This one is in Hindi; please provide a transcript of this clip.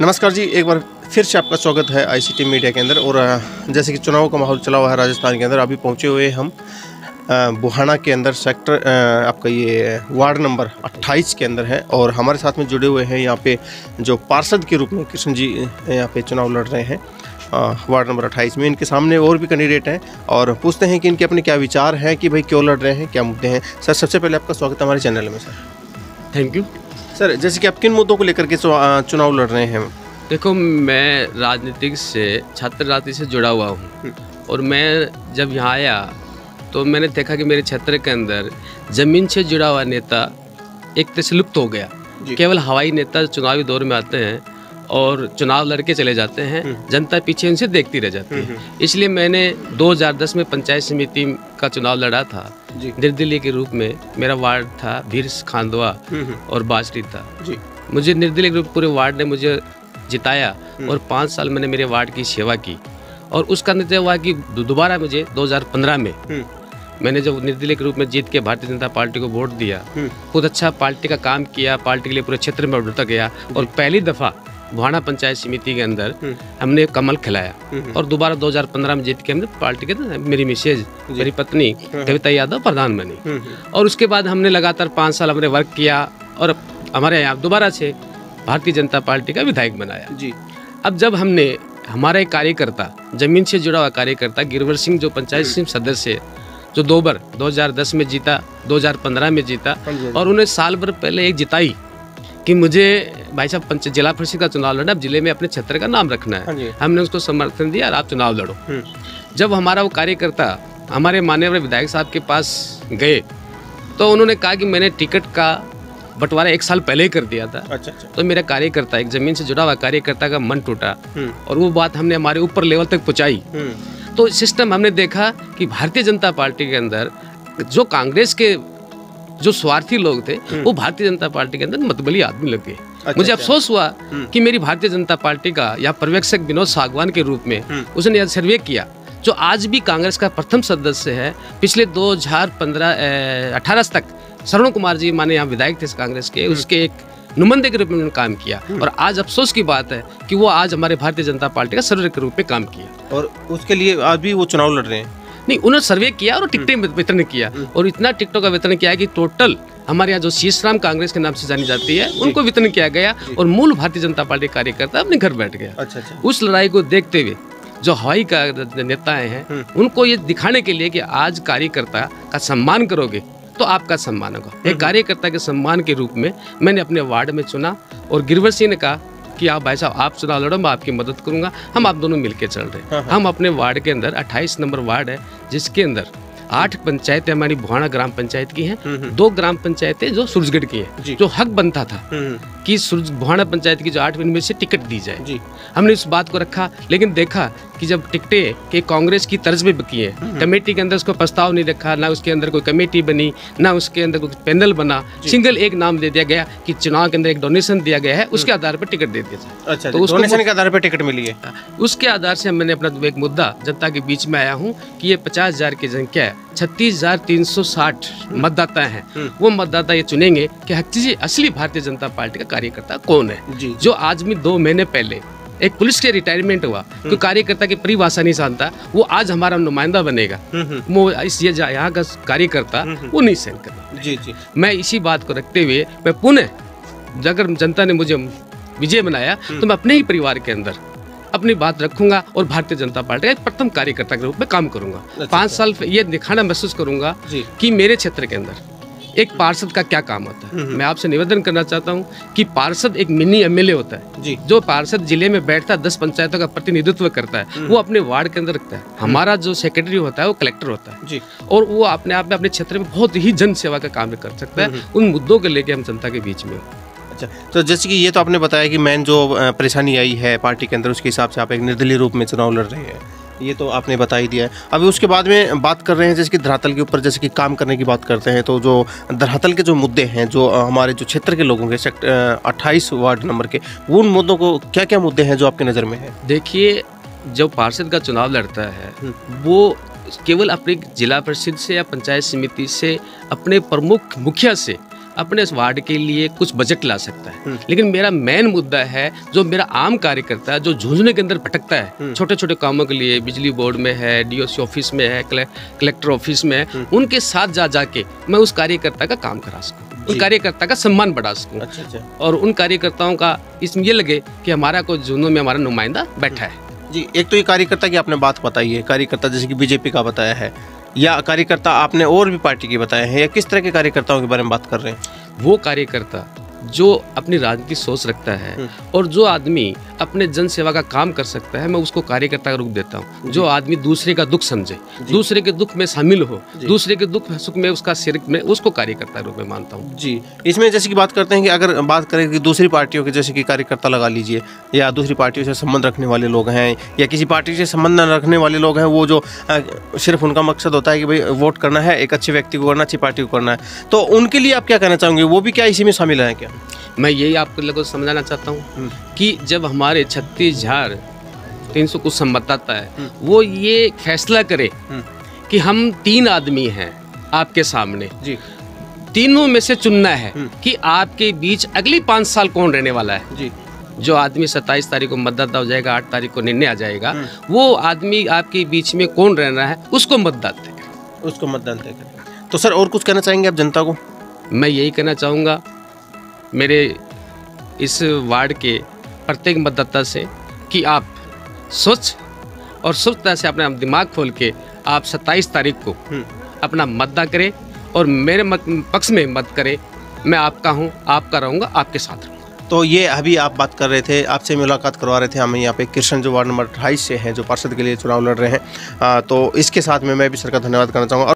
नमस्कार जी, एक बार फिर से आपका स्वागत है आईसीटी मीडिया के अंदर। और जैसे कि चुनाव का माहौल चला हुआ है राजस्थान के अंदर, अभी पहुंचे हुए हम बुहाना के अंदर सेक्टर आपका ये वार्ड नंबर 28 के अंदर है। और हमारे साथ में जुड़े हुए हैं यहाँ पे जो पार्षद के रूप में कृष्ण जी यहाँ पे चुनाव लड़ रहे हैं वार्ड नंबर 28 में। इनके सामने और भी कैंडिडेट हैं और पूछते हैं कि इनके अपने क्या विचार हैं कि भाई क्यों लड़ रहे हैं, क्या मुद्दे हैं। सर, सबसे पहले आपका स्वागत है हमारे चैनल में। Sir thank you. सर, जैसे कि आप किन मुद्दों को लेकर के चुनाव लड़ रहे हैं? देखो, मैं राजनीतिक से छात्र राजनीति से जुड़ा हुआ हूँ और मैं जब यहाँ आया तो मैंने देखा कि मेरे क्षेत्र के अंदर ज़मीन से जुड़ा हुआ नेता एक तरह से लुप्त हो गया। केवल हवाई नेता चुनावी दौर में आते हैं और चुनाव लड़के चले जाते हैं, जनता पीछे उनसे देखती रह जाती है। इसलिए मैंने 2010 में पंचायत समिति का चुनाव लड़ा था निर्दलीय के रूप में। मेरा वार्ड था भीर खांदवा और बाजरी था। मुझे निर्दलीय के रूप पूरे वार्ड ने मुझे जिताया और 5 साल मैंने मेरे वार्ड की सेवा की। और उसका नतीजा हुआ कि दोबारा मुझे 2015 में मैंने जब निर्दलीय के रूप में जीत के भारतीय जनता पार्टी को वोट दिया, खुद अच्छा पार्टी का काम किया, पार्टी के लिए पूरे क्षेत्र में बढ़ता गया। और पहली दफ़ा बुहाना पंचायत समिति के अंदर हमने कमल खिलाया और दोबारा 2015 में जीत के हमने पार्टी के मेरी मिसेज, मेरी पत्नी कविता यादव प्रधान बनी। और उसके बाद हमने लगातार 5 साल हमने वर्क किया और हमारे यहाँ दोबारा से भारतीय जनता पार्टी का विधायक बनाया। अब जब हमने हमारा एक कार्यकर्ता, जमीन से जुड़ा हुआ कार्यकर्ता गिरवर सिंह, जो पंचायत समिति सदस्य, जो 2 बार 2010 में जीता, 2015 में जीता, और उन्हें साल भर पहले एक जिताई कि मुझे भाई साहब जिला परिषद का चुनाव लड़ना, अब जिले में अपने क्षेत्र का नाम रखना है। हमने उसको समर्थन दिया और आप चुनाव लड़ो। जब हमारा वो कार्यकर्ता हमारे माननीय विधायक साहब के पास गए तो उन्होंने कहा कि मैंने टिकट का बंटवारा 1 साल पहले ही कर दिया था। अच्छा। तो मेरा कार्यकर्ता, एक जमीन से जुड़ा हुआ कार्यकर्ता का मन टूटा और वो बात हमने हमारे ऊपर लेवल तक पहुंचाई। तो सिस्टम हमने देखा कि भारतीय जनता पार्टी के अंदर जो कांग्रेस के जो स्वार्थी लोग थे वो भारतीय जनता पार्टी के अंदर मतबली आदमी लग गए। मुझे अफसोस हुआ कि मेरी भारतीय जनता पार्टी का या पर्यवेक्षक विनोद सागवान के रूप में उसने यह सर्वे किया, जो आज भी कांग्रेस का प्रथम सदस्य है। पिछले 2018 तक श्रवण कुमार जी माने यहाँ विधायक थे कांग्रेस के, उसके एक नुमाइंदे के रूप में उन्होंने काम किया। और आज अफसोस की बात है कि वो आज हमारे भारतीय जनता पार्टी का सर्वे के रूप में काम किया। और उसके लिए आज भी वो चुनाव लड़ रहे हैं? नहीं, उन्होंने सर्वे किया और टिकटें वितरण किया और इतना टिकटों का वितरण किया है कि टोटल हमारे यहाँ जो शीशराम कांग्रेस के नाम से जानी जाती है उनको वितरण किया गया और मूल भारतीय जनता पार्टी कार्यकर्ता अपने घर बैठ गया। अच्छा। उस लड़ाई को देखते हुए जो हवाई का नेताएं हैं उनको ये दिखाने के लिए कि आज कार्यकर्ता का सम्मान करोगे तो आपका सम्मान होगा। एक कार्यकर्ता के सम्मान के रूप में मैंने अपने वार्ड में चुना और गिरवर सिंह ने कहा कि आप भाई साहब आप चुनाव लड़ो, मैं आपकी मदद करूंगा। हम आप दोनों मिलके चल रहे हैं। हम अपने वार्ड के अंदर 28 नंबर वार्ड है जिसके अंदर 8 पंचायतें हमारी बुहाना ग्राम पंचायत की हैं, 2 ग्राम पंचायतें जो सूरजगढ़ की हैं। जो हक बनता था कि बुहाना पंचायत की जो 8 में से टिकट दी जाए, हमने इस बात को रखा। लेकिन देखा कि जब टिकटें के कांग्रेस की तर्ज में बिकी है, कमेटी के अंदर उसको प्रस्ताव नहीं रखा, ना उसके अंदर कोई कमेटी बनी, ना उसके अंदर कोई पैनल बना, सिंगल एक नाम दे दिया गया कि चुनाव के अंदर एक डोनेशन दिया गया है, उसके आधार पर टिकट दे दिया जाए। अच्छा, तो डोनेशन के आधार पर टिकट मिली है। उसके आधार से मैंने अपना एक मुद्दा जनता के बीच में आया हूँ कि ये 50,000 की संख्या है, 36,360 मतदाता हैं। वो मतदाता ये चुनेंगे कि असली भारतीय जनता पार्टी का कार्यकर्ता कौन है। जो आज में 2 महीने पहले एक पुलिस के रिटायरमेंट हुआ, कोई कार्यकर्ता की परिभाषा नहीं जानता, वो आज हमारा नुमाइंदा बनेगा। वो यहाँ का कार्यकर्ता वो नहीं सहन करना। मैं इसी बात को रखते हुए मैं पुनः अगर जनता ने मुझे विजय बनाया तो मैं अपने ही परिवार के अंदर अपनी बात रखूंगा और भारतीय जनता पार्टी का प्रथम कार्यकर्ता के रूप में काम करूंगा। 5 साल ये दिखाना महसूस करूंगा कि मेरे क्षेत्र के अंदर एक पार्षद का क्या काम होता है। मैं आपसे निवेदन करना चाहता हूं कि पार्षद एक मिनी एमएलए होता है। जो पार्षद जिले में बैठता है, 10 पंचायतों का प्रतिनिधित्व करता है, वो अपने वार्ड के अंदर रखता है। हमारा जो सेक्रेटरी होता है वो कलेक्टर होता है और वो अपने आप में अपने क्षेत्र में बहुत ही जन सेवा का काम कर सकता है। उन मुद्दों को लेकर हम जनता के बीच में। अच्छा, तो जैसे कि ये तो आपने बताया कि मेन जो परेशानी आई है पार्टी के अंदर, उसके हिसाब से आप एक निर्दलीय रूप में चुनाव लड़ रहे हैं, ये तो आपने बता ही दिया है। अभी उसके बाद में बात कर रहे हैं जैसे कि धरातल के ऊपर, जैसे कि काम करने की बात करते हैं, तो जो धरातल के जो मुद्दे हैं, जो हमारे जो क्षेत्र के लोगों के 28 वार्ड नंबर के, वो उन मुद्दों को क्या क्या मुद्दे हैं जो आपकी नज़र में है? देखिए, जो पार्षद का चुनाव लड़ता है वो केवल अपने जिला परिषद से या पंचायत समिति से, अपने प्रमुख मुखिया से अपने इस वार्ड के लिए कुछ बजट ला सकता है, लेकिन मेरा मेन मुद्दा है जो मेरा आम कार्यकर्ता है जो झुंझुनू के अंदर भटकता है, छोटे छोटे कामों के लिए, बिजली बोर्ड में है, डीओसी ऑफिस में है, कलेक्टर ऑफिस में है, उनके साथ जाके मैं उस कार्यकर्ता का काम करा सकूँ, उस कार्यकर्ता का सम्मान बढ़ा सकूँ। अच्छा। और उन कार्यकर्ताओं का इसमें ये लगे कि हमारा कोई झुंझुनू में हमारा नुमाइंदा बैठा है। जी, एक तो ये कार्यकर्ता की आपने बात बताई है, कार्यकर्ता जैसे कि बीजेपी का बताया है, या कार्यकर्ता आपने और भी पार्टी के बताए हैं, या किस तरह के कार्यकर्ताओं के बारे में बात कर रहे हैं? वो कार्यकर्ता जो अपनी राजनीतिक सोच रखता है और जो आदमी अपने जन सेवा का काम कर सकता है, मैं उसको कार्यकर्ता का रूप देता हूँ। जो आदमी दूसरे का दुख समझे, दूसरे के दुख में शामिल हो, दूसरे के दुख सुख में उसका शरीक में, उसको कार्यकर्ता रूप में मानता हूँ। जी, इसमें जैसे कि बात करते हैं कि अगर बात करें कि दूसरी पार्टियों के जैसे कि कार्यकर्ता लगा लीजिए, या दूसरी पार्टियों से संबंध रखने वाले लोग हैं, या किसी पार्टी से संबंध न रखने वाले लोग हैं, वो जो सिर्फ उनका मकसद होता है कि भाई वोट करना है, एक अच्छे व्यक्ति को करना, अच्छी पार्टी को करना है, तो उनके लिए आप क्या कहना चाहोगे? वो भी क्या इसी में शामिल हैं क्या? मैं यही आपको लोगों को समझाना चाहता हूँ कि जब हमारे 36,300 कुछ संबंधदाता है, वो ये फैसला करे कि हम 3 आदमी हैं आपके सामने, जी, तीनों में से चुनना है कि आपके बीच अगली 5 साल कौन रहने वाला है। जी, जो आदमी 27 तारीख को मतदाता हो जाएगा, 8 तारीख को निर्णय आ जाएगा, वो आदमी आपके बीच में कौन रहना है उसको मतदान देगा, उसको मतदान देगा। तो सर और कुछ कहना चाहेंगे आप जनता को? मैं यही कहना चाहूँगा मेरे इस वार्ड के प्रत्येक मतदाता से कि आप स्वच्छ और शुद्धता से अपना दिमाग खोल के आप 27 तारीख को अपना मतदान करें और मेरे पक्ष में मत करें। मैं आपका हूँ, आपका रहूँगा, आपके साथ रहूँगा। तो ये अभी आप बात कर रहे थे, आपसे मुलाकात करवा रहे थे हमें यहाँ पे कृष्ण जो वार्ड नंबर 28 से हैं, जो पार्षद के लिए चुनाव लड़ रहे हैं। तो इसके साथ में मैं भी सर का धन्यवाद करना चाहूँगा।